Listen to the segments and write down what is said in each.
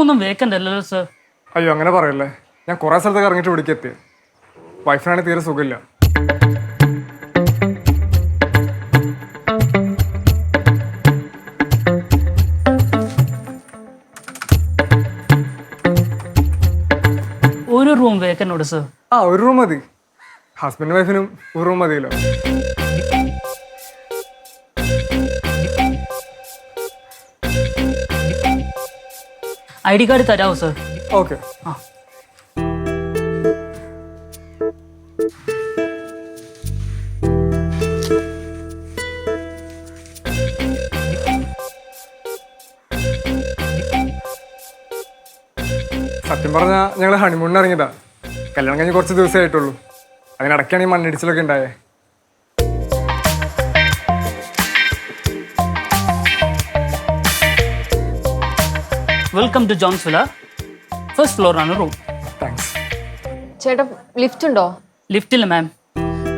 റൂമൊന്നും vacant അല്ലല്ലോ sir. അയ്യോ അങ്ങനെ പറയല്ലേ, ഞാൻ കുറേ സ്ഥലത്തൊക്കെ ഇറങ്ങിയിട്ട് ഇവിടേക്ക് എത്തി. വൈഫിനാണെങ്കിൽ തീരെ സുഖമില്ല. ഒരു റൂം വേക്കൻ്റ് സർ. ഒരു റൂം മതി. ഹസ്ബൻഡും വൈഫിനും ഒരു റൂം മതിയല്ലോ. ID കാർഡ് തരാമോ സർ? ഓക്കെ. സത്യം പറഞ്ഞാൽ ഞങ്ങൾ ഹണിമൂണിന് ഇറങ്ങിയതാ. കല്യാണം കഴിഞ്ഞ് കുറച്ച് ദിവസമേ ആയിട്ടുള്ളൂ. അതിനിടയ്ക്കാണ് ഈ മണ്ണിടിച്ചിലൊക്കെ ഉണ്ടായേ. Welcome to Johns villa. First ഫ്ലോറാണ് റൂം. താങ്ക്സ്. ചേട്ടാ ലിഫ്റ്റ് ഉണ്ടോ? ലിഫ്റ്റില്ല മാം,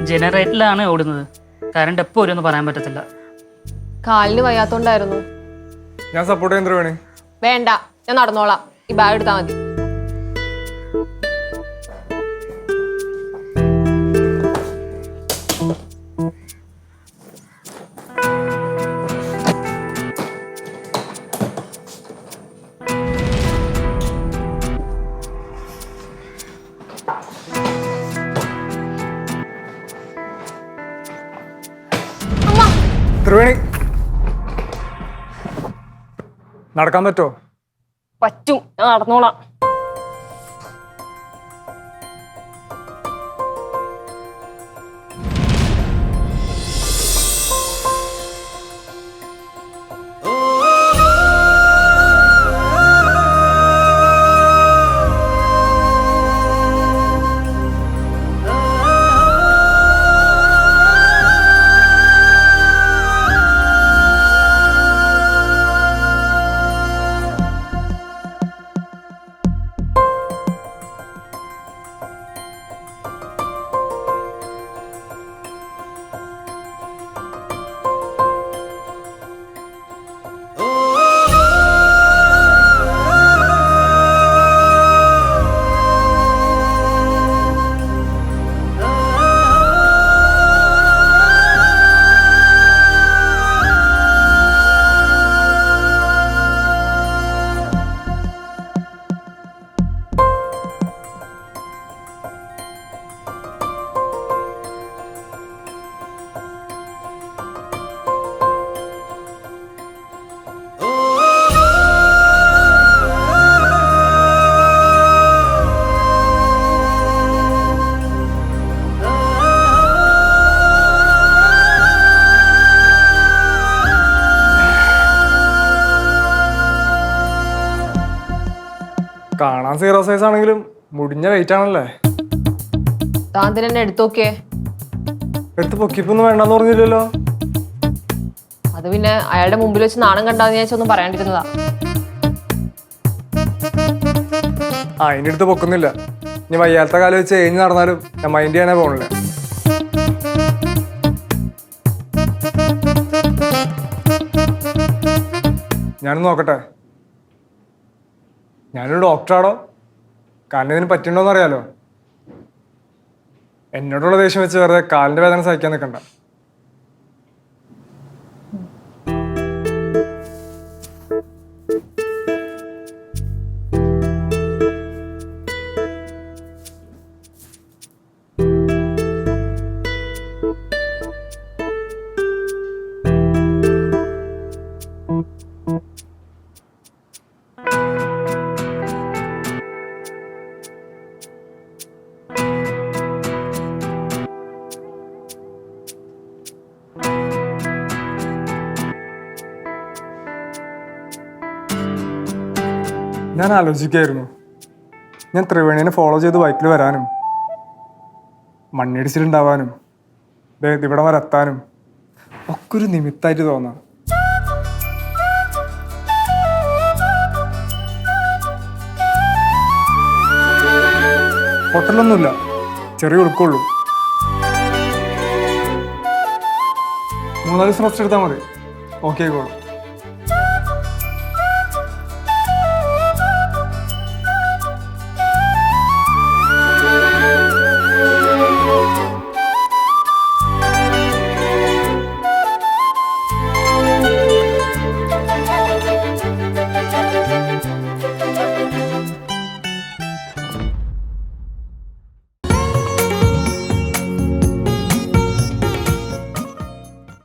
ജനറേറ്ററിലാണ് ഓടുന്നത്. കറണ്ട് എപ്പോൾ വരുമെന്ന് പറയാൻ പറ്റത്തില്ല. കാലിന് വയ്യാത്തോണ്ടായിരുന്നു. ഞാൻ സപ്പോർട്ട് ചെയ്യാൻ വേണേ? വേണ്ട, ഞാൻ നടന്നോളാം. ഈ ബാഗ് എടുത്താൽ മതി. ത്രിവേണി, നടക്കാൻ പറ്റുമോ? പറ്റും, ഞാൻ നടന്നോളാം. കാണാൻ സീറോ സൈസ് ആണെങ്കിലും മുടിഞ്ഞ വെയിറ്റ് ആണല്ലേ. താൻ തന്നെ എടുത്തോക്കേ. എടുത്ത് പൊക്കിപ്പൊന്നും വേണ്ടെന്ന് പറഞ്ഞില്ലല്ലോ. അത് പിന്നെ അയാളുടെ മുമ്പിൽ വെച്ച് നാണം കണ്ടാന്ന് വിചാരിച്ചൊന്നും പറയാണ്ടിരുന്നതാ. ഇനി എടുത്ത് പൊക്കുന്നില്ല. ഇനി വയ്യാത്ത കാലം വെച്ച് ഏഞ്ഞ് നടന്നാലും ഞാൻ മൈൻഡ് ചെയ്യാനേ പോണില്ല. ഞാനൊന്ന് നോക്കട്ടെ. ഞാനൊരു ഡോക്ടറാണോ? കാരണം ഇതിന് പറ്റുന്നുണ്ടോന്ന് അറിയാലോ. എന്നോടുള്ള ദേഷ്യം വെച്ച് വെറുതെ കാലിൻ്റെ വേദന സഹിക്കാൻ നിൽക്കണ്ട. ഞാൻ ആലോചിക്കായിരുന്നു, ഞാൻ ത്രിവേണിനെ ഫോളോ ചെയ്ത് ബൈക്കിൽ വരാനും മണ്ണിടിച്ചിലുണ്ടാവാനും ഇവിടെ വരെ എത്താനും ഒക്കെ ഒരു നിമിത്തായിട്ട് തോന്നാം. ഹോട്ടലൊന്നുമില്ല, ചെറിയ ഉൾക്കുള്ളൂ. 3-4 ദിവസം റെസ്റ്റ് എടുത്താൽ മതി. ഓക്കെ ആയിക്കോളും.